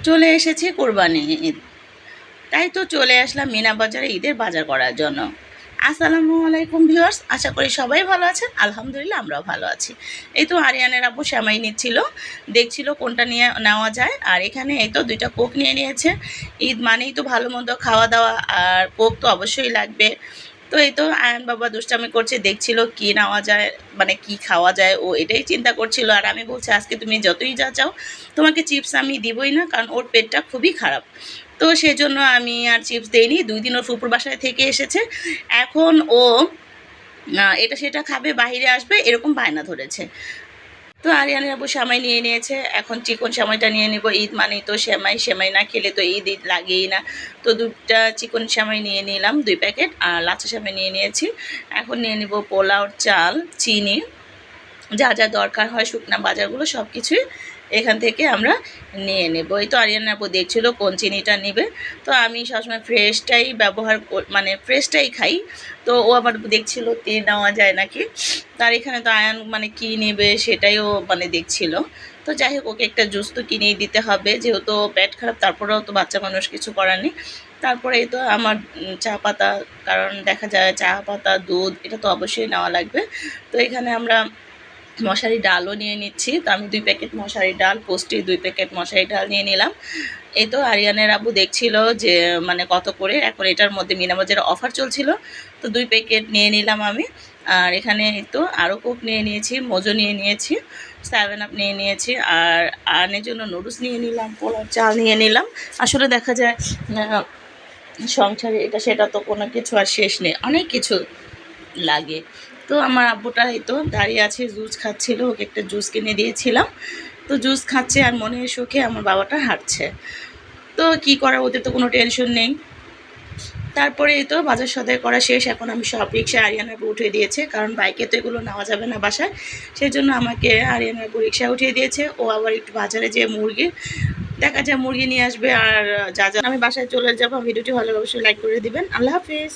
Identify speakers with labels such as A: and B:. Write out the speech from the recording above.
A: চলে এসেছে কোরবানি ঈদ, তাই তো চলে আসলাম মিনা বাজারে ঈদের বাজার করার জন্য। আসসালামু আলাইকুম ভিউয়ার্স, আশা করি সবাই ভালো আছেন। আলহামদুলিল্লাহ আমরাও ভালো আছি। এই তো আরিয়ানের আব্বু সেমাই নিচ্ছিল, দেখছিল কোনটা নিয়ে নেওয়া যায়। আর এখানে এই তো 2টা কোক নিয়ে নিয়েছে। ঈদ মানেই তো ভালো মন্দ খাওয়া দাওয়া, আর কোক তো অবশ্যই লাগবে। তো এই তো আয়ন বাবা দুষ্টামি করছে, দেখছিল কি নেওয়া যায়, মানে কি খাওয়া যায়, ও এটাই চিন্তা করছিল। আর আমি বলছি আজকে তুমি যতই যা চাও তোমাকে চিপস আমি দিবই না, কারণ ওর পেটটা খুবই খারাপ। তো সেজন্য আমি আর চিপস দেইনি। 2 দিন ওর ফুপুর বাসায় থেকে এসেছে। এখন ও এটা সেটা খাবে, বাইরে আসবে, এরকম বায়না ধরেছে। তো আরিয়ানের আব্বু সেমাই নিয়ে নিয়েছে, এখন চিকন সেমাইটা নিয়ে নেব। ঈদ মানেই তো সেমাই, সেমাই না খেলে তো ঈদ ঈদ লাগেই না। তো 2টা চিকন সেমাই নিয়ে নিলাম, 2 প্যাকেট। আর লাচ্ছা সেমাই নিয়ে নিয়েছি। এখন নিয়ে নেব পোলাওর চাল, চিনি, যা যা দরকার হয় শুকনা বাজারগুলো সব কিছুই এখান থেকে আমরা নিয়ে নেব। এই তো আরিয়ান আপু দেখছিল কোন চিনিটা নেবে। তো আমি সবসময় ফ্রেশটাই ব্যবহার মানে ফ্রেশটাই খাই। তো ও আবার দেখছিল তে নেওয়া যায় নাকি। তার এখানে তো আয়ান মানে কী নেবে সেটাইও মানে দেখছিল। তো যাই হোক, ওকে একটা জুস তো কিনেই দিতে হবে, যেহেতু পেট খারাপ, তারপরেও তো বাচ্চা মানুষ, কিছু করার নেই। তারপরে এই তো আমার চা পাতা, কারণ দেখা যায় চা পাতা দুধ এটা তো অবশ্যই নেওয়া লাগবে। তো এখানে আমরা মশারি ডালও নিয়ে নিচ্ছি। তো আমি 2 প্যাকেট মশারি ডাল, পোস্টে 2 প্যাকেট মশারি ডাল নিয়ে নিলাম। এই তো আরিয়ানের আব্বু দেখছিল যে মানে কত করে, এখন এটার মধ্যে মিনা বাজারে অফার চলছিল। তো 2 প্যাকেট নিয়ে নিলাম আমি। আর এখানে এই তো আরও কোক নিয়ে নিয়েছি, মোজো নিয়ে নিয়েছি, 7 আপ নিয়ে নিয়েছি। আর আনের জন্য নুডলস নিয়ে নিলাম, পোলাও চাল নিয়ে নিলাম। আসলে দেখা যায় সংসারে এটা সেটা তো কোনো কিছু আর শেষ নেই, অনেক কিছু লাগে। তো আমার আব্বুটা এই তো দাঁড়িয়ে আছে, জুস খাচ্ছিল, ওকে একটা জুস কিনে দিয়েছিলাম। তো জুস খাচ্ছে আর মনের সুখে আমার বাবাটা হাঁটছে। তো কি করার, ওদের তো কোনো টেনশন নেই। তারপরে এই তো বাজার সদাই করা শেষ। এখন আমি সব রিক্সায় আরিয়ানাকে উঠিয়ে দিয়েছে, কারণ বাইকে তো এগুলো নেওয়া যাবে না বাসায়। সেই জন্য আমাকে আরিয়ানাকে রিক্সায় উঠিয়ে দিয়েছে। ও আবার একটু বাজারে যেয়ে মুরগি দেখা যায় মুরগি নিয়ে আসবে। আর যা যা আমি বাসায় চলে যাবো। ভিডিওটি ভালো অবশ্যই লাইক করে দিবেন। আল্লাহ হাফিজ।